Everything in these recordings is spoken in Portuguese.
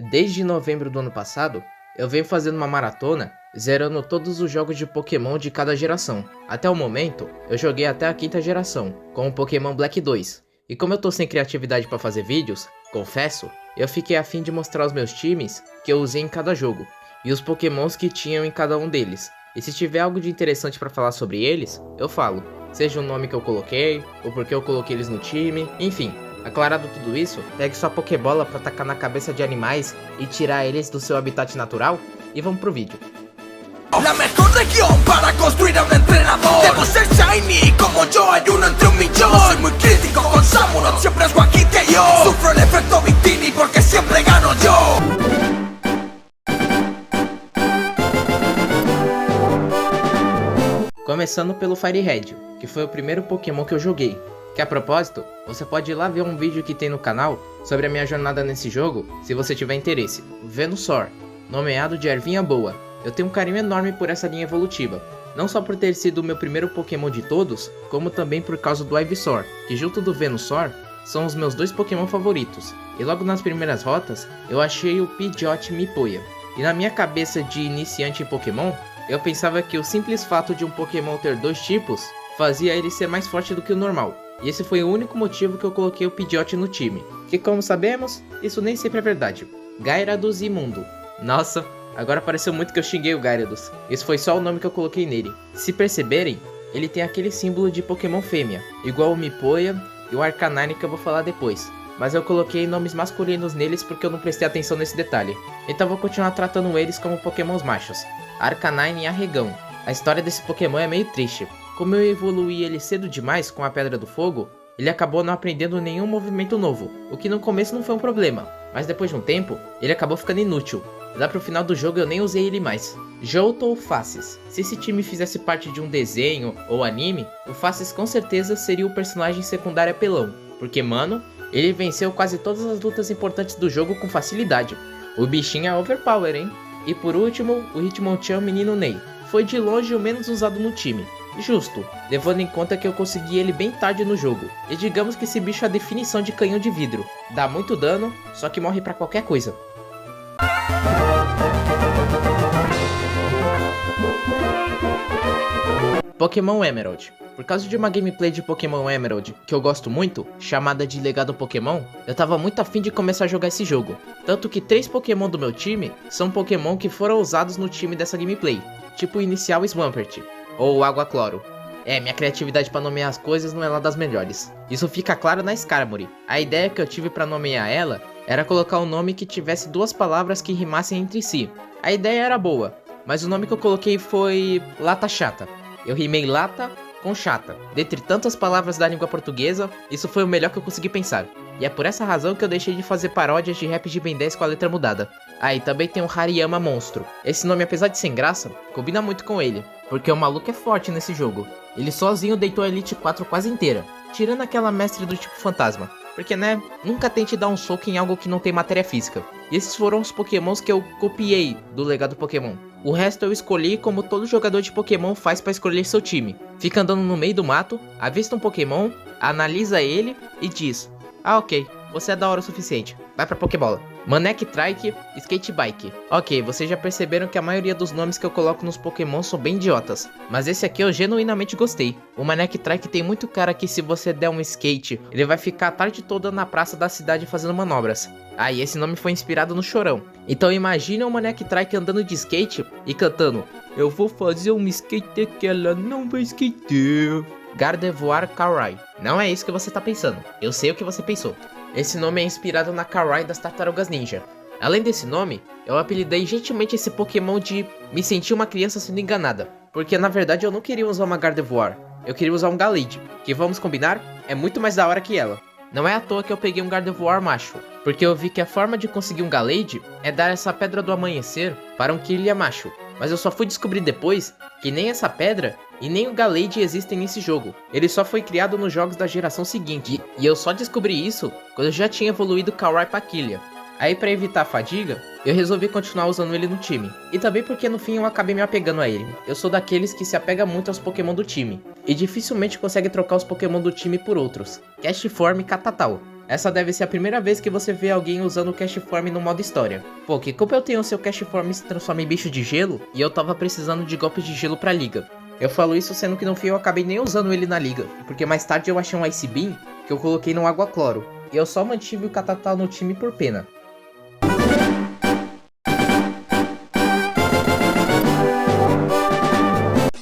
Desde novembro do ano passado, eu venho fazendo uma maratona, zerando todos os jogos de Pokémon de cada geração. Até o momento, eu joguei até a quinta geração, com o Pokémon Black 2. E como eu tô sem criatividade pra fazer vídeos, confesso, eu fiquei a fim de mostrar os meus times que eu usei em cada jogo, e os Pokémons que tinham em cada um deles. E se tiver algo de interessante pra falar sobre eles, eu falo. Seja o nome que eu coloquei, ou porque eu coloquei eles no time, enfim. Aclarado tudo isso, pegue sua Pokébola pra tacar na cabeça de animais e tirar eles do seu habitat natural e vamos pro vídeo. La mejor región para construir a un entrenador. Debo ser shiny como yo, hay uno entre un millón. No soy muy crítico con Samurott, siempre es Guajite yo. Sufro el efecto Victini porque siempre gano yo. Começando pelo Fire Red, que foi o primeiro Pokémon que eu joguei. Que a propósito, você pode ir lá ver um vídeo que tem no canal sobre a minha jornada nesse jogo, se você tiver interesse. Venusaur, nomeado de ervinha boa. Eu tenho um carinho enorme por essa linha evolutiva, não só por ter sido o meu primeiro Pokémon de todos, como também por causa do Ivysaur, que junto do Venusaur, são os meus dois Pokémon favoritos. E logo nas primeiras rotas, eu achei o Pidgeot Mipoia. E na minha cabeça de iniciante em Pokémon, eu pensava que o simples fato de um Pokémon ter dois tipos, fazia ele ser mais forte do que o normal. E esse foi o único motivo que eu coloquei o Pidgeot no time. Que como sabemos, isso nem sempre é verdade. Gyarados Imundo. Nossa, agora pareceu muito que eu xinguei o Gyarados. Isso foi só o nome que eu coloquei nele. Se perceberem, ele tem aquele símbolo de Pokémon fêmea, igual o Mipoia e o Arcanine que eu vou falar depois. Mas eu coloquei nomes masculinos neles porque eu não prestei atenção nesse detalhe. Então vou continuar tratando eles como Pokémons machos. Arcanine e Arregão. A história desse Pokémon é meio triste. Como eu evoluí ele cedo demais com a Pedra do Fogo, ele acabou não aprendendo nenhum movimento novo, o que no começo não foi um problema, mas depois de um tempo, ele acabou ficando inútil. Lá pro final do jogo eu nem usei ele mais. Johto ou Faces. Se esse time fizesse parte de um desenho ou anime, o Faces com certeza seria o personagem secundário apelão, porque mano, ele venceu quase todas as lutas importantes do jogo com facilidade. O bichinho é overpower, hein? E por último, o Hitmonchan Menino Ney. Foi de longe o menos usado no time. Justo, levando em conta que eu consegui ele bem tarde no jogo. E digamos que esse bicho é a definição de canhão de vidro. Dá muito dano, só que morre pra qualquer coisa. Pokémon Emerald. Por causa de uma gameplay de Pokémon Emerald que eu gosto muito, chamada de Legado Pokémon, eu tava muito afim de começar a jogar esse jogo. Tanto que 3 Pokémon do meu time são Pokémon que foram usados no time dessa gameplay, tipo o inicial Swampert, ou Água Cloro. Minha criatividade pra nomear as coisas não é lá das melhores. Isso fica claro na Skarmory. A ideia que eu tive pra nomear ela era colocar um nome que tivesse 2 palavras que rimassem entre si. A ideia era boa, mas o nome que eu coloquei foi Lata Chata. Eu rimei lata com chata. Dentre tantas palavras da língua portuguesa, isso foi o melhor que eu consegui pensar. E é por essa razão que eu deixei de fazer paródias de rap de Ben 10 com a letra mudada. E também tem o Hariyama Monstro. Esse nome, apesar de sem graça, combina muito com ele, porque o maluco é forte nesse jogo. Ele sozinho deitou a Elite 4 quase inteira, tirando aquela mestre do tipo fantasma. Porque né, nunca tente dar um soco em algo que não tem matéria física. E esses foram os Pokémons que eu copiei do Legado Pokémon. O resto eu escolhi como todo jogador de Pokémon faz para escolher seu time. Fica andando no meio do mato, avista um Pokémon, analisa ele e diz: ah, ok, você é da hora o suficiente, vai pra Pokébola. Manek Trike, Skate Bike. Ok, vocês já perceberam que a maioria dos nomes que eu coloco nos Pokémon são bem idiotas, mas esse aqui eu genuinamente gostei. O Manek Trike tem muito cara que se você der um skate, ele vai ficar a tarde toda na praça da cidade fazendo manobras. E esse nome foi inspirado no Chorão. Então imagine o Manek Trike andando de skate e cantando: eu vou fazer um skate que ela não vai skater. Gardevoir Karai. Não é isso que você tá pensando, eu sei o que você pensou. Esse nome é inspirado na Karai das Tartarugas Ninja. Além desse nome, eu apelidei gentilmente esse Pokémon de me sentir uma criança sendo enganada. Porque na verdade eu não queria usar uma Gardevoir, eu queria usar um Galade, que vamos combinar, é muito mais da hora que ela. Não é à toa que eu peguei um Gardevoir macho, porque eu vi que a forma de conseguir um Galade é dar essa pedra do amanhecer para um Kirlia macho. Mas eu só fui descobrir depois que nem essa pedra e nem o Galade existem nesse jogo. Ele só foi criado nos jogos da geração seguinte. E eu só descobri isso quando eu já tinha evoluído Karai pra Kirlia. Aí pra evitar a fadiga, eu resolvi continuar usando ele no time. E também porque no fim eu acabei me apegando a ele. Eu sou daqueles que se apega muito aos Pokémon do time. E dificilmente consegue trocar os Pokémon do time por outros. Castform e Catatal. Essa deve ser a primeira vez que você vê alguém usando o Castform no modo história. Pô, que culpa eu tenho se o Castform se transforma em bicho de gelo e eu tava precisando de golpes de gelo pra liga. Eu falo isso sendo que no fim eu acabei nem usando ele na liga, porque mais tarde eu achei um Ice Beam que eu coloquei no Água Cloro, e eu só mantive o Catatal no time por pena.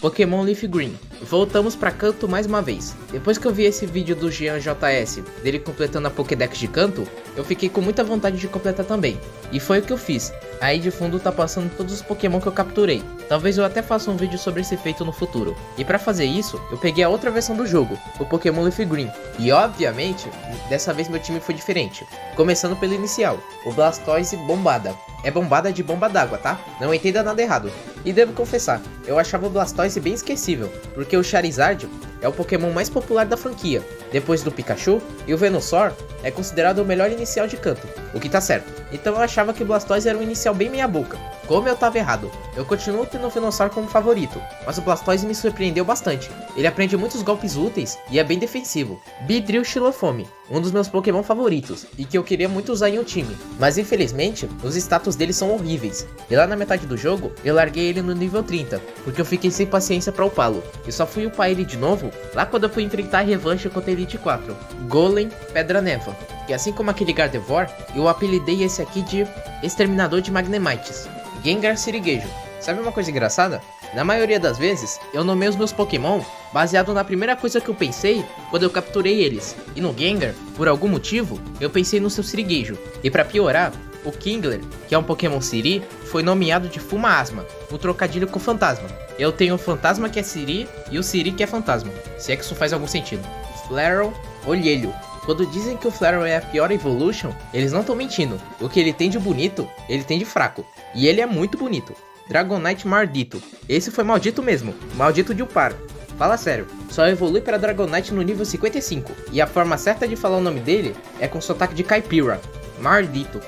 Pokémon Leaf Green. Voltamos pra Kanto mais uma vez. Depois que eu vi esse vídeo do Jean JS, dele completando a Pokédex de Kanto, eu fiquei com muita vontade de completar também. E foi o que eu fiz. Aí de fundo tá passando todos os Pokémon que eu capturei. Talvez eu até faça um vídeo sobre esse feito no futuro. E pra fazer isso, eu peguei a outra versão do jogo, o Pokémon Leaf Green. E obviamente, dessa vez meu time foi diferente. Começando pelo inicial, o Blastoise Bombada. É bombada de bomba d'água, tá? Não entenda nada errado. E devo confessar, eu achava o Blastoise bem esquecível, porque o Charizard é o Pokémon mais popular da franquia, depois do Pikachu, e o Venusaur é considerado o melhor inicial de Kanto, o que tá certo. Então eu achava que o Blastoise era um inicial bem meia boca. Como eu tava errado, eu continuo tendo o Venusaur como favorito, mas o Blastoise me surpreendeu bastante. Ele aprende muitos golpes úteis e é bem defensivo. Beedrill Xilofome, um dos meus Pokémon favoritos, e que eu queria muito usar em um time, mas infelizmente, os status dele são horríveis. E lá na metade do jogo, eu larguei ele no nível 30, porque eu fiquei sem paciência pra upá-lo, e só fui upar ele de novo lá quando eu fui enfrentar a revanche contra a Elite 4, Golem Pedra Neva. E assim como aquele Gardevoir, eu apelidei esse aqui de Exterminador de Magnemites, Gengar Sirigueijo. Sabe uma coisa engraçada? Na maioria das vezes, eu nomeio os meus Pokémon baseado na primeira coisa que eu pensei quando eu capturei eles. E no Gengar, por algum motivo, eu pensei no seu Sirigueijo. E pra piorar, o Kingler, que é um Pokémon Siri, foi nomeado de Fuma Asma, um trocadilho com fantasma. Eu tenho o Fantasma que é Siri e o Siri que é fantasma, se é que isso faz algum sentido. Flareon Olhelho. Quando dizem que o Flareon é a pior Evolution, eles não estão mentindo. O que ele tem de bonito, ele tem de fraco. E ele é muito bonito. Dragonite Maldito. Esse foi maldito mesmo, maldito de upar. Fala sério, só evolui para Dragonite no nível 55. E a forma certa de falar o nome dele é com sotaque de caipira. Maldito.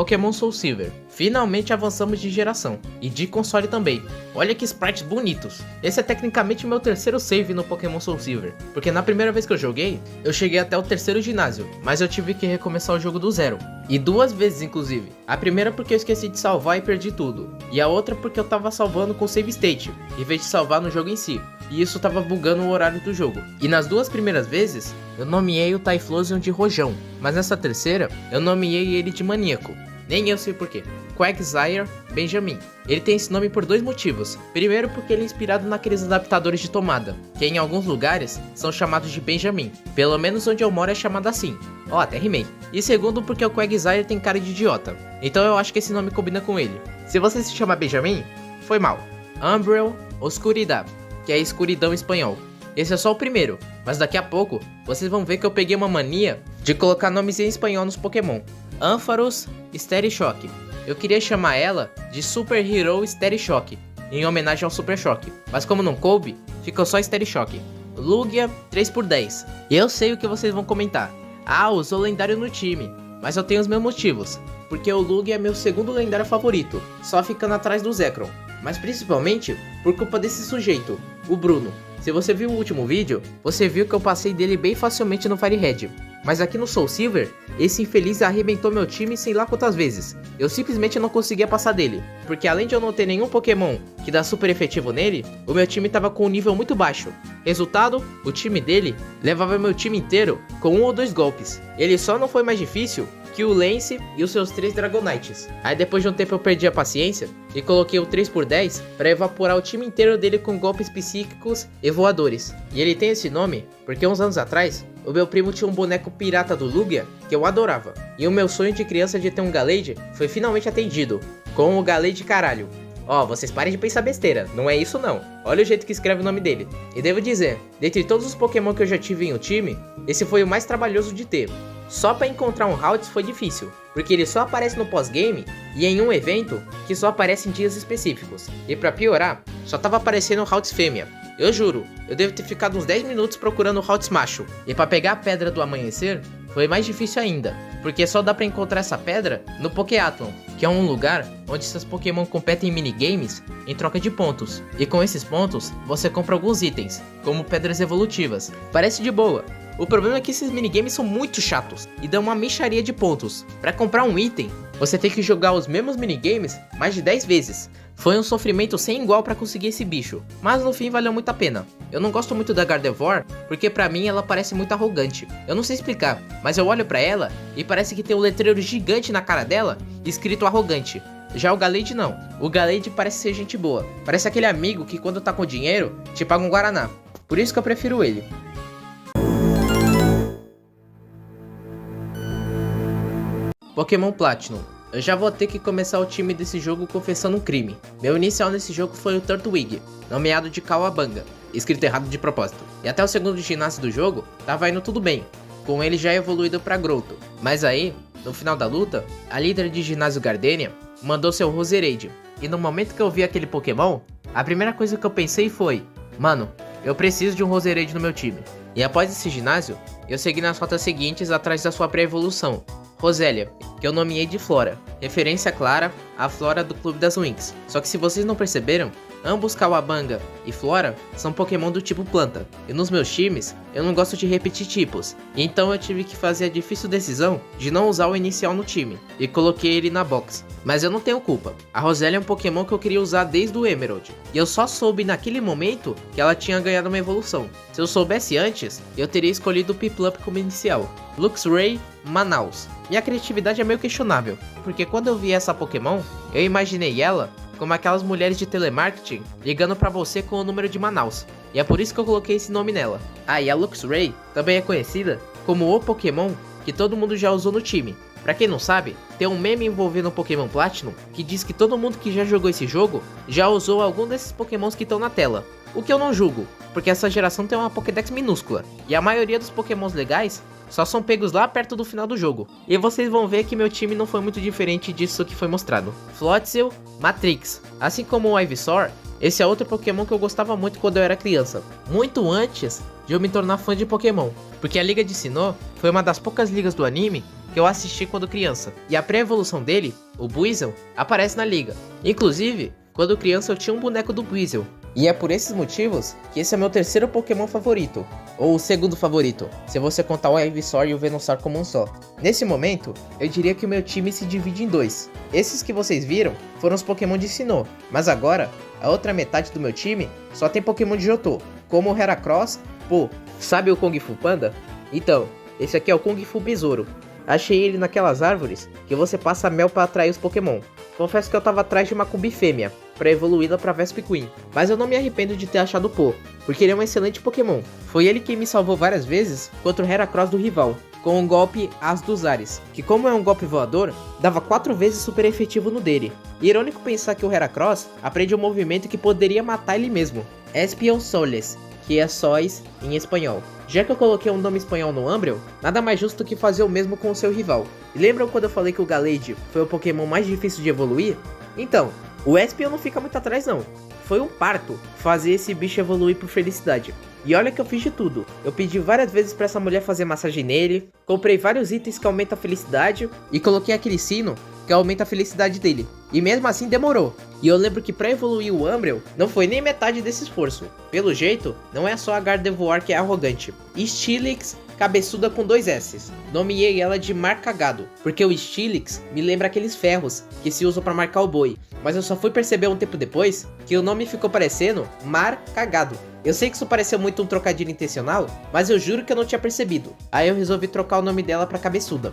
Pokémon Soul Silver. Finalmente avançamos de geração, e de console também. Olha que sprites bonitos. Esse é tecnicamente meu terceiro save no Pokémon Soul Silver, porque na primeira vez que eu joguei, eu cheguei até o terceiro ginásio, mas eu tive que recomeçar o jogo do zero. E duas vezes inclusive. A primeira porque eu esqueci de salvar e perdi tudo, e a outra porque eu tava salvando com save state, em vez de salvar no jogo em si. E isso tava bugando o horário do jogo. E nas duas primeiras vezes, eu nomeei o Typhlosion de Rojão, mas nessa terceira, eu nomeei ele de Maníaco. Nem eu sei porquê. Quagsire Benjamin. Ele tem esse nome por dois motivos. Primeiro porque ele é inspirado naqueles adaptadores de tomada, que em alguns lugares são chamados de Benjamin. Pelo menos onde eu moro é chamado assim. Ó, até rimei. E segundo porque o Quagsire tem cara de idiota. Então eu acho que esse nome combina com ele. Se você se chama Benjamin, foi mal. Umbreon Oscuridad, que é escuridão em espanhol. Esse é só o primeiro, mas daqui a pouco vocês vão ver que eu peguei uma mania de colocar nomes em espanhol nos Pokémon. Ampharos Stereo Shock. Eu queria chamar ela de Super Hero Stereo Shock, em homenagem ao Super Choque, mas como não coube, ficou só Stereo Shock. Lugia 3x10. Eu sei o que vocês vão comentar. Ah, usou lendário no time, mas eu tenho os meus motivos, porque o Lugia é meu segundo lendário favorito, só ficando atrás do Zekrom. Mas principalmente por culpa desse sujeito, o Bruno. Se você viu o último vídeo, você viu que eu passei dele bem facilmente no Fire Red. Mas aqui no Soul Silver, esse infeliz arrebentou meu time sei lá quantas vezes. Eu simplesmente não conseguia passar dele, porque além de eu não ter nenhum Pokémon que dá super efetivo nele, o meu time tava com um nível muito baixo. Resultado, o time dele levava meu time inteiro com 1 ou 2 golpes. Ele só não foi mais difícil que o Lance e os seus 3 Dragonites. Aí depois de um tempo eu perdi a paciência e coloquei o 3x10 para evaporar o time inteiro dele com golpes psíquicos e voadores. E ele tem esse nome porque uns anos atrás, o meu primo tinha um boneco pirata do Lugia que eu adorava. E o meu sonho de criança de ter um Galade foi finalmente atendido, com o Galade caralho. Ó, vocês parem de pensar besteira, não é isso não. Olha o jeito que escreve o nome dele. E devo dizer, dentre todos os Pokémon que eu já tive em um time, esse foi o mais trabalhoso de ter. Só pra encontrar um Haltz foi difícil, porque ele só aparece no pós-game e em um evento que só aparece em dias específicos. E pra piorar, só tava aparecendo o Haltz fêmea. Eu juro, eu devo ter ficado uns 10 minutos procurando o Haltz macho. E pra pegar a Pedra do Amanhecer, foi mais difícil ainda, porque só dá pra encontrar essa pedra no Pokéathlon, que é um lugar onde seus Pokémon competem em minigames em troca de pontos, e com esses pontos você compra alguns itens, como pedras evolutivas. Parece de boa. O problema é que esses minigames são muito chatos e dão uma mixaria de pontos. Pra comprar um item, você tem que jogar os mesmos minigames mais de 10 vezes. Foi um sofrimento sem igual pra conseguir esse bicho, mas no fim valeu muito a pena. Eu não gosto muito da Gardevoir, porque pra mim ela parece muito arrogante. Eu não sei explicar, mas eu olho pra ela e parece que tem um letreiro gigante na cara dela, escrito arrogante. Já o Gallade não, o Gallade parece ser gente boa. Parece aquele amigo que quando tá com dinheiro, te paga um Guaraná. Por isso que eu prefiro ele. Pokémon Platinum. Eu já vou ter que começar o time desse jogo confessando um crime. Meu inicial nesse jogo foi o Turtwig, nomeado de Cowabunga, escrito errado de propósito. E até o segundo ginásio do jogo, tava indo tudo bem, com ele já evoluído pra Growlithe. Mas aí, no final da luta, a líder de ginásio Gardenia mandou seu Roserade. E no momento que eu vi aquele Pokémon, a primeira coisa que eu pensei foi: mano, eu preciso de um Roserade no meu time. E após esse ginásio, eu segui nas rotas seguintes atrás da sua pré-evolução, Rosélia, que eu nomeei de Flora, referência clara à Flora do Clube das Winx. Só que se vocês não perceberam, ambos Cowabunga e Flora são Pokémon do tipo planta, e nos meus times eu não gosto de repetir tipos, então eu tive que fazer a difícil decisão de não usar o inicial no time, e coloquei ele na box. Mas eu não tenho culpa, a Rosélia é um Pokémon que eu queria usar desde o Emerald, e eu só soube naquele momento que ela tinha ganhado uma evolução. Se eu soubesse antes, eu teria escolhido o Piplup como inicial. Luxray, Manaus. Minha criatividade é meio questionável, porque quando eu vi essa Pokémon, eu imaginei ela como aquelas mulheres de telemarketing ligando pra você com o número de Manaus, e é por isso que eu coloquei esse nome nela. Ah, e a Luxray também é conhecida como o Pokémon que todo mundo já usou no time. Pra quem não sabe, tem um meme envolvendo o Pokémon Platinum que diz que todo mundo que já jogou esse jogo já usou algum desses Pokémons que estão na tela. O que eu não julgo, porque essa geração tem uma Pokédex minúscula, e a maioria dos Pokémons legais só são pegos lá perto do final do jogo. E vocês vão ver que meu time não foi muito diferente disso que foi mostrado. Floatzel, Matrix. Assim como o Ivysaur, esse é outro Pokémon que eu gostava muito quando eu era criança. Muito antes de eu me tornar fã de Pokémon. Porque a Liga de Sinnoh foi uma das poucas ligas do anime que eu assisti quando criança. E a pré-evolução dele, o Buizel, aparece na liga. Inclusive, quando criança eu tinha um boneco do Buizel. E é por esses motivos que esse é meu terceiro Pokémon favorito, ou o segundo favorito, se você contar o Ivysaur e o Venusaur como um só. Nesse momento, eu diria que o meu time se divide em dois. Esses que vocês viram foram os Pokémon de Sinnoh, mas agora, a outra metade do meu time só tem Pokémon de Johto, como o Heracross. Pô, sabe o Kung Fu Panda? Então, esse aqui é o Kung Fu Besouro. Achei ele naquelas árvores que você passa mel para atrair os Pokémon. Confesso que eu tava atrás de uma Cumbi fêmea, pra evoluí-la pra Vespiquen, mas eu não me arrependo de ter achado o Po, porque ele é um excelente Pokémon. Foi ele quem me salvou várias vezes contra o Heracross do rival, com o golpe As dos Ares, que como é um golpe voador, dava 4 vezes super efetivo no dele. E irônico pensar que o Heracross aprende um movimento que poderia matar ele mesmo, Espion Soles, que é sóis em espanhol. Já que eu coloquei um nome espanhol no Umbreon, nada mais justo que fazer o mesmo com o seu rival. E lembram quando eu falei que o Gallade foi o Pokémon mais difícil de evoluir? Então, o Espion não fica muito atrás não. Foi um parto fazer esse bicho evoluir por felicidade. E olha que eu fiz de tudo. Eu pedi várias vezes pra essa mulher fazer massagem nele, comprei vários itens que aumentam a felicidade e coloquei aquele sino que aumenta a felicidade dele. E mesmo assim demorou. E eu lembro que pra evoluir o Umbreon, não foi nem metade desse esforço. Pelo jeito, não é só a Gardevoir que é arrogante. Steelix, cabeçuda com 2 S. Nomeei ela de Mar Cagado, porque o Steelix me lembra aqueles ferros que se usam pra marcar o boi. Mas eu só fui perceber um tempo depois que o nome ficou parecendo Mar Cagado. Eu sei que isso pareceu muito um trocadilho intencional, mas eu juro que eu não tinha percebido. Aí eu resolvi trocar o nome dela pra Cabeçuda.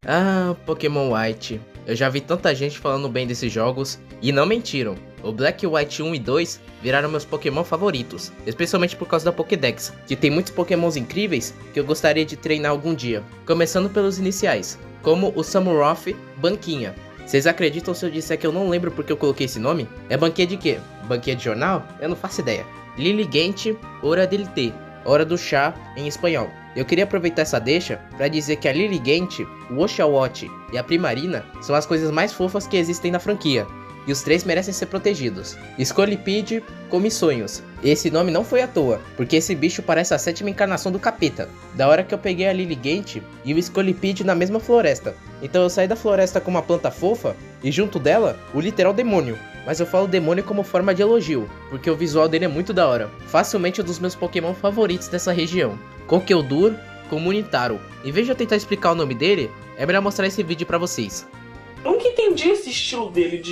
Ah, Pokémon White. Eu já vi tanta gente falando bem desses jogos, e não mentiram. O Black White 1 e 2 viraram meus Pokémon favoritos, especialmente por causa da Pokédex, que tem muitos Pokémons incríveis que eu gostaria de treinar algum dia. Começando pelos iniciais, como o Samurott Banquinha. Vocês acreditam se eu disser que eu não lembro porque eu coloquei esse nome? É banquinha de quê? Banquinha de jornal? Eu não faço ideia. Lilligant, Hora del Té, Hora do Chá em espanhol. Eu queria aproveitar essa deixa para dizer que a Lilligant, o Oshawott e a Primarina são as coisas mais fofas que existem na franquia. e os três merecem ser protegidos. Scolipede come sonhos. Esse nome não foi à toa, porque esse bicho parece a 7ª encarnação do capeta. Da hora que eu peguei a Lilligant e o Scolipede na mesma floresta. Então eu saí da floresta com uma planta fofa e junto dela, o literal demônio. Mas eu falo demônio como forma de elogio, porque o visual dele é muito da hora. Facilmente um dos meus Pokémon favoritos dessa região. Conkeldurr Comunitaro. Em vez de eu tentar explicar o nome dele, é melhor mostrar esse vídeo pra vocês. Nunca entendi esse estilo dele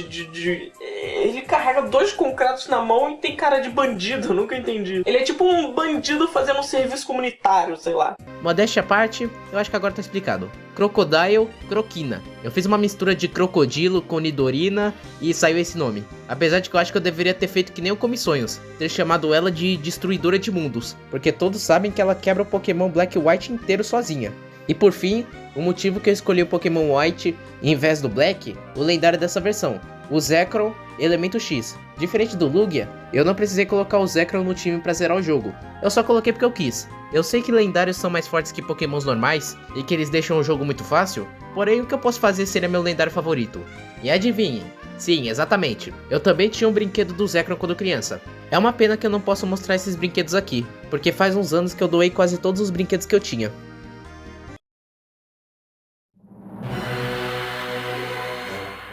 Ele carrega 2 concretos na mão e tem cara de bandido, eu nunca entendi. Ele é tipo um bandido fazendo um serviço comunitário, sei lá. Modéstia à parte, eu acho que agora tá explicado. Crocodile Croquina. Eu fiz uma mistura de crocodilo com Nidorina e saiu esse nome. Apesar de que eu acho que eu deveria ter feito que nem o Come Sonhos, ter chamado ela de Destruidora de Mundos, porque todos sabem que ela quebra o Pokémon Black e White inteiro sozinha. E por fim, o motivo que eu escolhi o Pokémon White em vez do Black, o lendário dessa versão, o Zekrom Elemento X. Diferente do Lugia, eu não precisei colocar o Zekrom no time pra zerar o jogo, eu só coloquei porque eu quis. Eu sei que lendários são mais fortes que Pokémons normais e que eles deixam o jogo muito fácil, porém o que eu posso fazer seria meu lendário favorito. E adivinhem, sim, exatamente, eu também tinha um brinquedo do Zekrom quando criança. É uma pena que eu não posso mostrar esses brinquedos aqui, porque faz uns anos que eu doei quase todos os brinquedos que eu tinha.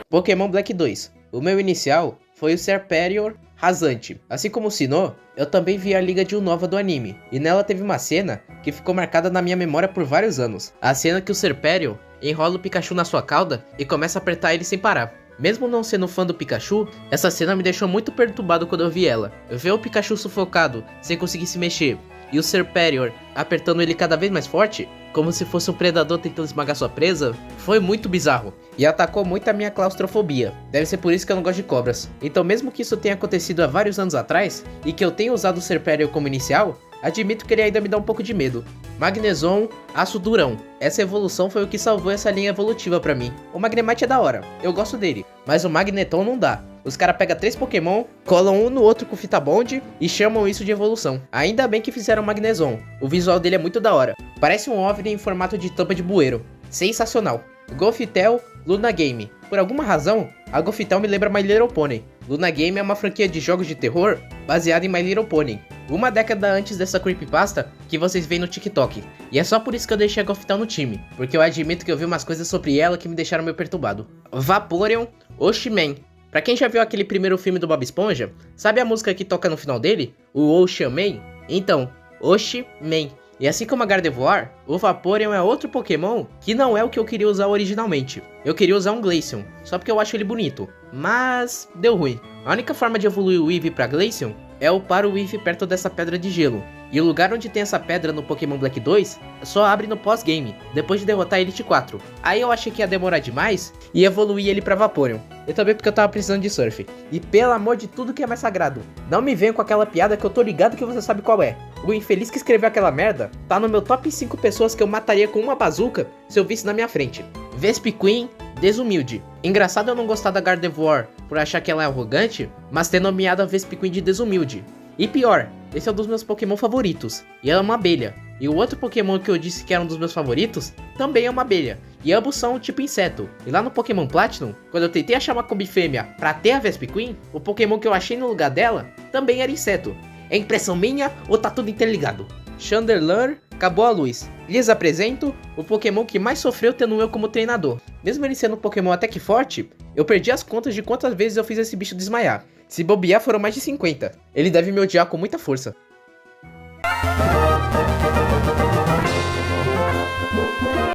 Pokémon Black 2. O meu inicial foi o Serperior Rasante. Assim como o Sinnoh, eu também vi a Liga de Unova do anime, e nela teve uma cena que ficou marcada na minha memória por vários anos. A cena que o Serperior enrola o Pikachu na sua cauda e começa a apertar ele sem parar. Mesmo não sendo fã do Pikachu, essa cena me deixou muito perturbado quando eu vi ela. Ver o Pikachu sufocado, sem conseguir se mexer, e o Serperior apertando ele cada vez mais forte, como se fosse um predador tentando esmagar sua presa, foi muito bizarro e atacou muito a minha claustrofobia. Deve ser por isso que eu não gosto de cobras. Então mesmo que isso tenha acontecido há vários anos atrás, e que eu tenha usado o Serperior como inicial, admito que ele ainda me dá um pouco de medo. Magnezone Aço Durão. Essa evolução foi o que salvou essa linha evolutiva pra mim. O Magnemite é da hora, eu gosto dele, mas o Magneton não dá. Os caras pegam 3 Pokémon, colam um no outro com fita bond e chamam isso de evolução. Ainda bem que fizeram o Magnezone, o visual dele é muito da hora. Parece um OVNI em formato de tampa de bueiro. Sensacional. Gothitelle Luna Game. Por alguma razão, a Gothitelle me lembra My Little Pony. Luna Game é uma franquia de jogos de terror baseada em My Little Pony. Uma década antes dessa creepypasta que vocês veem no TikTok. E é só por isso que eu deixei a Gothitelle no time, porque eu admito que eu vi umas coisas sobre ela que me deixaram meio perturbado. Vaporeon Oshiman. Pra quem já viu aquele primeiro filme do Bob Esponja, sabe a música que toca no final dele? O Oshiman? Então, Oshiman. E assim como a Gardevoir, o Vaporeon é outro Pokémon que não é o que eu queria usar originalmente. Eu queria usar um Glaceon, só porque eu acho ele bonito, mas deu ruim. A única forma de evoluir o Eevee pra Glaceon é upar o Eevee perto dessa pedra de gelo. E o lugar onde tem essa pedra no Pokémon Black 2 só abre no pós-game, depois de derrotar a Elite 4. Aí eu achei que ia demorar demais e evoluir ele pra Vaporeon. E também porque eu tava precisando de surf. E pelo amor de tudo que é mais sagrado, não me venham com aquela piada que eu tô ligado que você sabe qual é. O infeliz que escreveu aquela merda tá no meu top 5 pessoas que eu mataria com uma bazuca se eu visse na minha frente. Vespiquen Desumilde. Engraçado eu não gostar da Gardevoir por achar que ela é arrogante, mas ter nomeado a Vespiquen de Desumilde. E pior, esse é um dos meus Pokémon favoritos, e ela é uma abelha. E o outro Pokémon que eu disse que era um dos meus favoritos, também é uma abelha. E ambos são um tipo inseto. E lá no Pokémon Platinum, quando eu tentei achar uma Kombi fêmea pra ter a Vespiquen, o Pokémon que eu achei no lugar dela, também era inseto. É impressão minha ou tá tudo interligado? Chandelure acabou a luz. Lhes apresento o Pokémon que mais sofreu tendo eu como treinador. Mesmo ele sendo um Pokémon até que forte, eu perdi as contas de quantas vezes eu fiz esse bicho desmaiar. Se bobear foram mais de 50. Ele deve me odiar com muita força.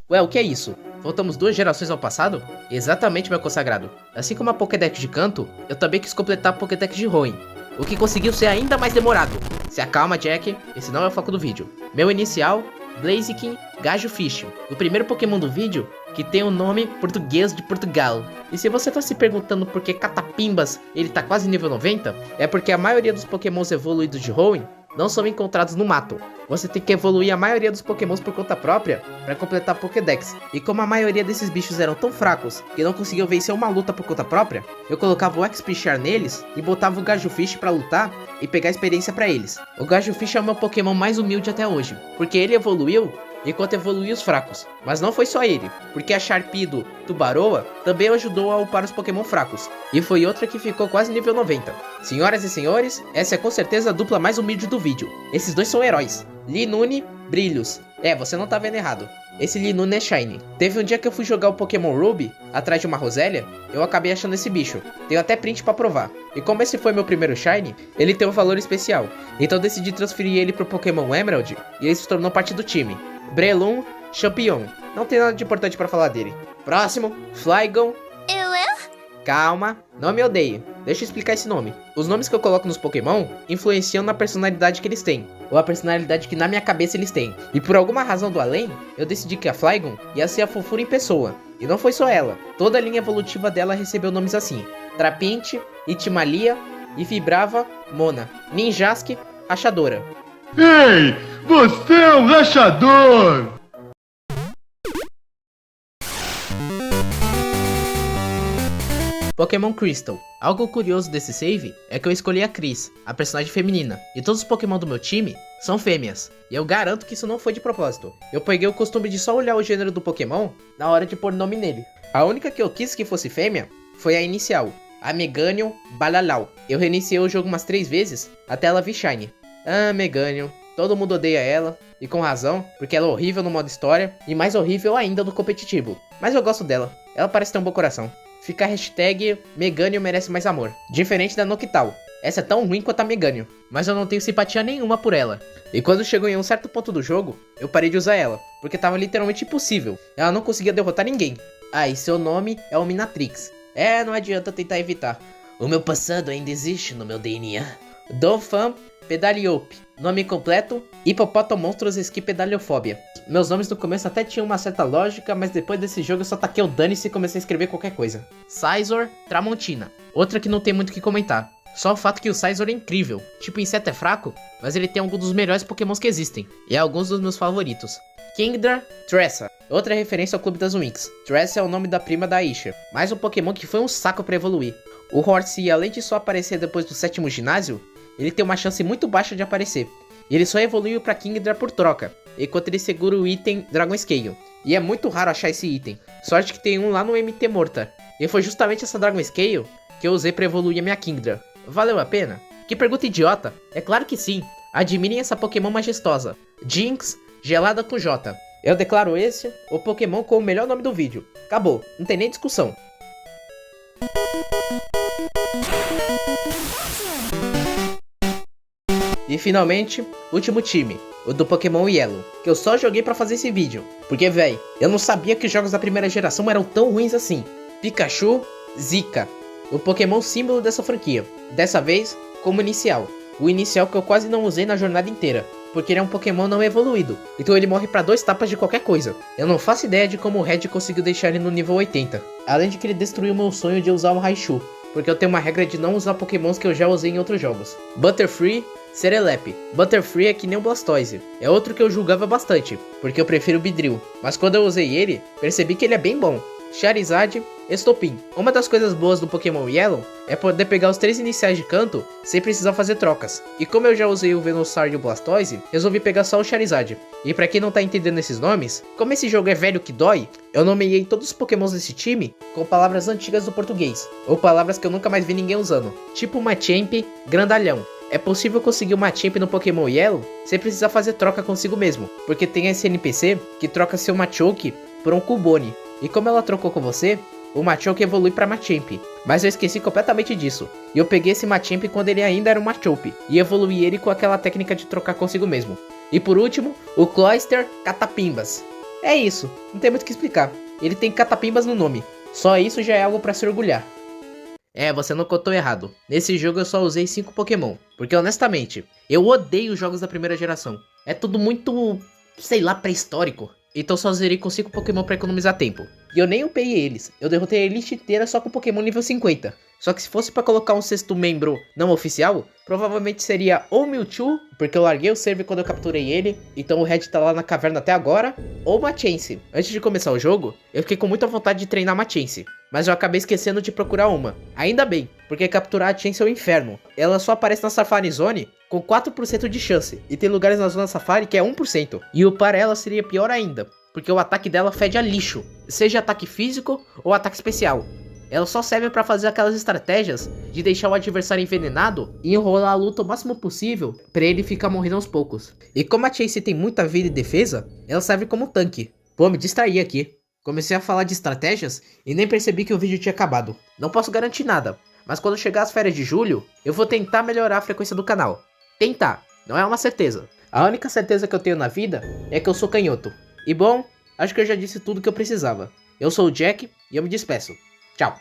Ué, o que é isso? Voltamos 2 gerações ao passado? Exatamente, meu consagrado. Assim como a Pokédex de Kanto, eu também quis completar a Pokédex de Hoenn, o que conseguiu ser ainda mais demorado. Se acalma, Jack, esse não é o foco do vídeo. Meu inicial, Blaziken Gajufish, o primeiro Pokémon do vídeo que tem o nome português de Portugal. E se você tá se perguntando por que Catapimbas ele tá quase nível 90, é porque a maioria dos Pokémons evoluídos de Hoenn não são encontrados no mato. Você tem que evoluir a maioria dos Pokémons por conta própria para completar a Pokédex. E como a maioria desses bichos eram tão fracos que não conseguiam vencer uma luta por conta própria, eu colocava o X-Pichar neles e botava o Gajufish para lutar e pegar experiência para eles. O Gajufish é o meu Pokémon mais humilde até hoje, porque ele evoluiu enquanto evoluía os fracos. Mas não foi só ele, porque a Sharpedo Tubaroa também ajudou a upar os Pokémon fracos, e foi outra que ficou quase nível 90. Senhoras e senhores, essa é com certeza a dupla mais humilde do vídeo. Esses dois são heróis. Linoone, Brilhos. Você não tá vendo errado. Esse Linoone é Shiny. Teve um dia que eu fui jogar o Pokémon Ruby, atrás de uma Rosélia, eu acabei achando esse bicho. Tenho até print pra provar. E como esse foi meu primeiro Shiny, ele tem um valor especial. Então decidi transferir ele pro Pokémon Emerald, e ele se tornou parte do time. Breloom, Champion. Não tem nada de importante pra falar dele. Próximo, Flygon. Calma, não me odeie. Deixa eu explicar esse nome. Os nomes que eu coloco nos Pokémon influenciam na personalidade que eles têm, ou a personalidade que na minha cabeça eles têm. E por alguma razão do além, eu decidi que a Flygon ia ser a fofura em pessoa. E não foi só ela. Toda a linha evolutiva dela recebeu nomes assim: Trapinch, Itimalia, Ifibrava, Mona, Ninjask, Rachadora. Ei, você é um rachador! Pokémon Crystal. Algo curioso desse save é que eu escolhi a Chris, a personagem feminina, e todos os Pokémon do meu time são fêmeas. E eu garanto que isso não foi de propósito. Eu peguei o costume de só olhar o gênero do Pokémon na hora de pôr nome nele. A única que eu quis que fosse fêmea foi a inicial, a Meganium Balalau. Eu reiniciei o jogo umas 3 vezes até ela vir Shiny. Meganium. Todo mundo odeia ela, e com razão, porque ela é horrível no modo história, e mais horrível ainda no competitivo. Mas eu gosto dela, ela parece ter um bom coração. Fica a hashtag Meganium merece mais amor. Diferente da Noctowl. Essa é tão ruim quanto a Meganium, mas eu não tenho simpatia nenhuma por ela. E quando chegou em um certo ponto do jogo, eu parei de usar ela, porque tava literalmente impossível. Ela não conseguia derrotar ninguém. E seu nome é Ominatrix. Não adianta tentar evitar. O meu passado ainda existe no meu DNA. Donphan Pedaliope. Nome completo: Hippopotomonstros Esqui Pedaliofobia. Meus nomes no começo até tinham uma certa lógica, mas depois desse jogo eu só taquei o dane-se e comecei a escrever qualquer coisa. Scizor Tramontina. Outra que não tem muito o que comentar. Só o fato que o Scizor é incrível. Tipo, o inseto é fraco, mas ele tem alguns dos melhores pokémons que existem. E é alguns dos meus favoritos. Kingdra Tressa. Outra referência ao Clube das Winx. Tressa é o nome da prima da Aisha. Mais um pokémon que foi um saco pra evoluir. O Horsea, além de só aparecer depois do 7º ginásio, ele tem uma chance muito baixa de aparecer. E ele só evoluiu pra Kingdra por troca, enquanto ele segura o item Dragon Scale. E é muito raro achar esse item. Sorte que tem um lá no MT Morta. E foi justamente essa Dragon Scale que eu usei pra evoluir a minha Kingdra. Valeu a pena? Que pergunta idiota? É claro que sim. Admirem essa Pokémon majestosa. Jinx, gelada com J. Eu declaro esse o Pokémon com o melhor nome do vídeo. Acabou, não tem nem discussão. E finalmente, último time, o do Pokémon Yellow, que eu só joguei pra fazer esse vídeo, porque véi, eu não sabia que os jogos da primeira geração eram tão ruins assim. Pikachu, Zika, o Pokémon símbolo dessa franquia, dessa vez como inicial, o inicial que eu quase não usei na jornada inteira, porque ele é um Pokémon não evoluído, então ele morre pra 2 tapas de qualquer coisa. Eu não faço ideia de como o Red conseguiu deixar ele no nível 80, além de que ele destruiu meu sonho de usar um Raichu, porque eu tenho uma regra de não usar Pokémons que eu já usei em outros jogos. Butterfree, Serelepe. Butterfree é que nem o Blastoise. É outro que eu julgava bastante, porque eu prefiro o Beedrill. Mas quando eu usei ele, percebi que ele é bem bom. Charizard, Estopim. Uma das coisas boas do Pokémon Yellow é poder pegar os 3 iniciais de canto sem precisar fazer trocas. E como eu já usei o Venusaur e o Blastoise, resolvi pegar só o Charizard. E pra quem não tá entendendo esses nomes, como esse jogo é velho que dói, eu nomeei todos os Pokémons desse time com palavras antigas do português, ou palavras que eu nunca mais vi ninguém usando, tipo Machamp, Grandalhão. É possível conseguir uma Machamp no Pokémon Yellow sem precisar fazer troca consigo mesmo, porque tem esse NPC que troca seu Machoke por um Cubone. E como ela trocou com você, o Machoke evolui pra Machamp. Mas eu esqueci completamente disso, e eu peguei esse Machamp quando ele ainda era um Machoke, e evoluí ele com aquela técnica de trocar consigo mesmo. E por último, o Cloyster Catapimbas. É isso, não tem muito o que explicar, ele tem Catapimbas no nome, só isso já é algo pra se orgulhar. Você não contou errado. Nesse jogo eu só usei 5 Pokémon. Porque honestamente, eu odeio os jogos da primeira geração. É tudo muito, sei lá, pré-histórico. Então só zerei com 5 Pokémon pra economizar tempo. E eu nem upei eles. Eu derrotei a Elite inteira só com Pokémon nível 50. Só que se fosse pra colocar um 6º membro não oficial, provavelmente seria ou Mewtwo, porque eu larguei o server quando eu capturei ele, então o Red tá lá na caverna até agora, ou Machense. Antes de começar o jogo, eu fiquei com muita vontade de treinar Machense, mas eu acabei esquecendo de procurar uma. Ainda bem, porque capturar a Machense é o inferno. Ela só aparece na Safari Zone com 4% de chance, e tem lugares na Zona Safari que é 1%. E upar ela seria pior ainda, porque o ataque dela fede a lixo, seja ataque físico ou ataque especial. Ela só serve pra fazer aquelas estratégias de deixar o adversário envenenado e enrolar a luta o máximo possível pra ele ficar morrendo aos poucos. E como a Chase tem muita vida e defesa, ela serve como tanque. Pô, me distraí aqui. Comecei a falar de estratégias e nem percebi que o vídeo tinha acabado. Não posso garantir nada, mas quando chegar as férias de julho, eu vou tentar melhorar a frequência do canal. Tentar, não é uma certeza. A única certeza que eu tenho na vida é que eu sou canhoto. E bom, acho que eu já disse tudo que eu precisava. Eu sou o Jack e eu me despeço. Tchau.